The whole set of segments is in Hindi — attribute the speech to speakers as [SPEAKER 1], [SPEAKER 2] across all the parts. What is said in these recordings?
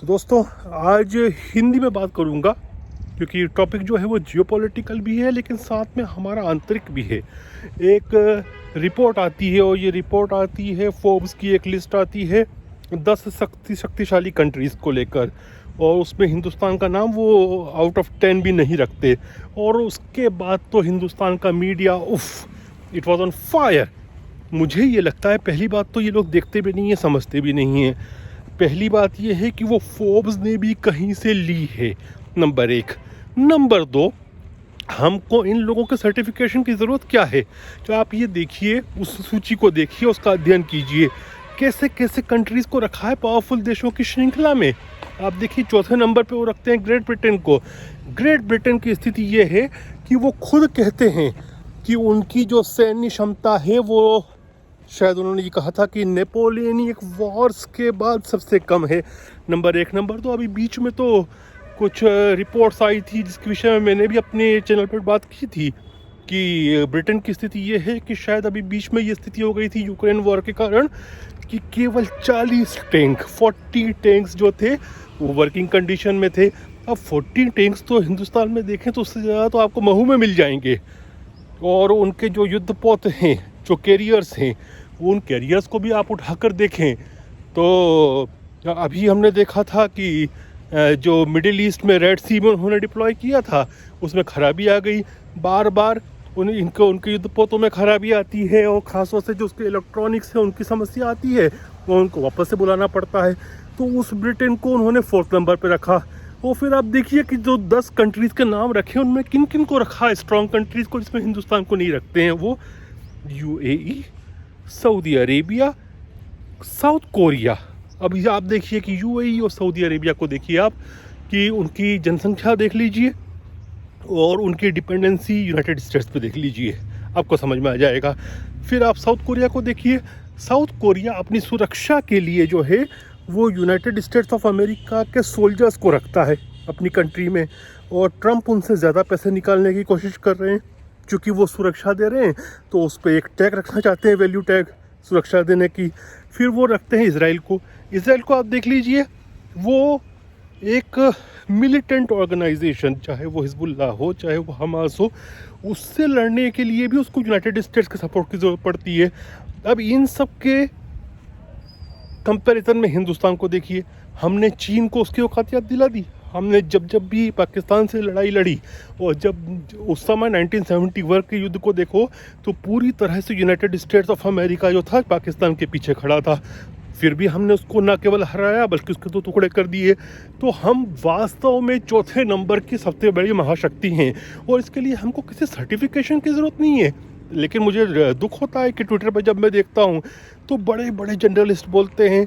[SPEAKER 1] तो दोस्तों आज हिंदी में बात करूंगा क्योंकि टॉपिक जो है वो जियोपॉलिटिकल भी है लेकिन साथ में हमारा आंतरिक भी है। एक रिपोर्ट आती है और ये रिपोर्ट आती है फोर्ब्स की एक लिस्ट आती है 10 शक्तिशाली कंट्रीज़ को लेकर और उसमें हिंदुस्तान का नाम वो आउट ऑफ 10 भी नहीं रखते। और उसके बाद तो हिंदुस्तान का media it was on fire. मुझे ये लगता है पहली बात तो ये लोग देखते भी नहीं है, समझते भी नहीं है। पहली बात ये है कि वो फोर्ब्स ने भी कहीं से ली है, नंबर 1। नंबर 2, हमको इन लोगों के सर्टिफिकेशन की ज़रूरत क्या है? तो आप ये देखिए, उस सूची को देखिए, उसका अध्ययन कीजिए कैसे कैसे कंट्रीज़ को रखा है पावरफुल देशों की श्रृंखला में। आप देखिए चौथे नंबर पे वो रखते हैं ग्रेट ब्रिटेन को। ग्रेट ब्रिटेन की स्थिति ये है कि वो खुद कहते हैं कि उनकी जो सैन्य क्षमता है वो शायद उन्होंने ये कहा था कि नेपोलियनिक वॉर्स के बाद सबसे कम है, नंबर 1। नंबर 2, अभी बीच में तो कुछ रिपोर्ट्स आई थी जिसके विषय में मैंने भी अपने चैनल पर बात की थी कि ब्रिटेन की स्थिति ये है कि शायद अभी बीच में ये स्थिति हो गई थी यूक्रेन वॉर के कारण कि केवल 40 टैंक्स जो थे वो वर्किंग कंडीशन में थे। अब 40 टैंक्स तो हिंदुस्तान में देखें तो उससे ज़्यादा तो आपको महू में मिल जाएंगे। और उनके जो युद्धपोत हैं, जो कैरियर्स हैं, उन कैरियर्स को भी आप उठाकर देखें तो अभी हमने देखा था कि जो मिडिल ईस्ट में रेड सी में उन्होंने डिप्लॉय किया था उसमें खराबी आ गई। बार बार उनके युद्धपोतों में खराबी आती है और ख़ासतौर से जो उसके इलेक्ट्रॉनिक्स है उनकी समस्या आती है, वो उनको वापस से बुलाना पड़ता है। तो उस ब्रिटेन को उन्होंने 4th नंबर पर रखा। और फिर आप देखिए कि जो 10 कंट्रीज़ के नाम रखे उनमें किन किन को रखा है, स्ट्रॉन्ग कंट्रीज़ को जिसमें हिंदुस्तान को नहीं रखते हैं। वो UAE, Saudi Arabia, south Korea. अभी आप देखिए कि UAE और सऊदी अरेबिया को देखिए आप कि उनकी जनसंख्या देख लीजिए और उनकी डिपेंडेंसी यूनाइटेड स्टेट्स पे देख लीजिए, आपको समझ में आ जाएगा। फिर आप साउथ कोरिया को देखिए। साउथ कोरिया अपनी सुरक्षा के लिए जो है वो यूनाइटेड स्टेट्स ऑफ अमेरिका के सोल्जर्स को रखता है अपनी कंट्री में, और ट्रंप उनसे ज़्यादा पैसे निकालने की कोशिश कर रहे हैं क्योंकि वो सुरक्षा दे रहे हैं तो उस पर एक टैग रखना चाहते हैं, वैल्यू टैग सुरक्षा देने की। फिर वो रखते हैं इसराइल को। इसराइल को आप देख लीजिए, वो एक मिलिटेंट ऑर्गेनाइजेशन, चाहे वो हिजबुल्लाह हो चाहे वो हमास हो, उससे लड़ने के लिए भी उसको यूनाइटेड स्टेट्स के सपोर्ट की ज़रूरत पड़ती है। अब इन सब के कंपैरिजन में हिंदुस्तान को देखिए, हमने चीन को उसकी औकात याद दिला दी। हमने जब भी पाकिस्तान से लड़ाई लड़ी और जब उस समय 1971 के युद्ध को देखो तो पूरी तरह से यूनाइटेड स्टेट्स ऑफ अमेरिका जो था पाकिस्तान के पीछे खड़ा था। फिर भी हमने उसको न केवल हराया बल्कि उसके 2 टुकड़े कर दिए। तो हम वास्तव में 4थे नंबर की सबसे बड़ी महाशक्ति हैं और इसके लिए हमको किसी सर्टिफिकेशन की ज़रूरत नहीं है। लेकिन मुझे दुख होता है कि ट्विटर पर जब मैं देखता हूँ तो बड़े बड़े जर्नलिस्ट बोलते हैं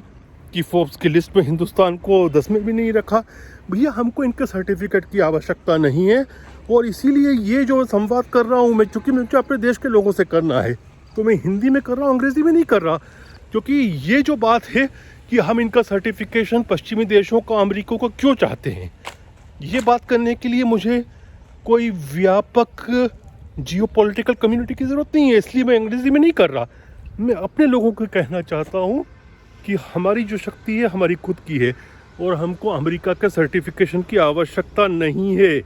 [SPEAKER 1] कि फोर्ब्स की लिस्ट में हिंदुस्तान को 10 में भी नहीं रखा। भैया, हमको इनके सर्टिफिकेट की आवश्यकता नहीं है और इसीलिए ये जो संवाद कर रहा हूँ मैं, चूँकि मुझे अपने देश के लोगों से करना है तो मैं हिंदी में कर रहा हूँ, अंग्रेज़ी में नहीं कर रहा। क्योंकि ये जो बात है कि हम इनका सर्टिफिकेशन पश्चिमी देशों का, अमेरिका को क्यों चाहते हैं, ये बात करने के लिए मुझे कोई व्यापक जियोपॉलिटिकल कम्युनिटी की ज़रूरत नहीं है, इसलिए मैं अंग्रेज़ी में नहीं कर रहा। मैं अपने लोगों को कहना चाहता हूँ कि हमारी जो शक्ति है हमारी खुद की है और हमको अमेरिका के सर्टिफिकेशन की आवश्यकता नहीं है।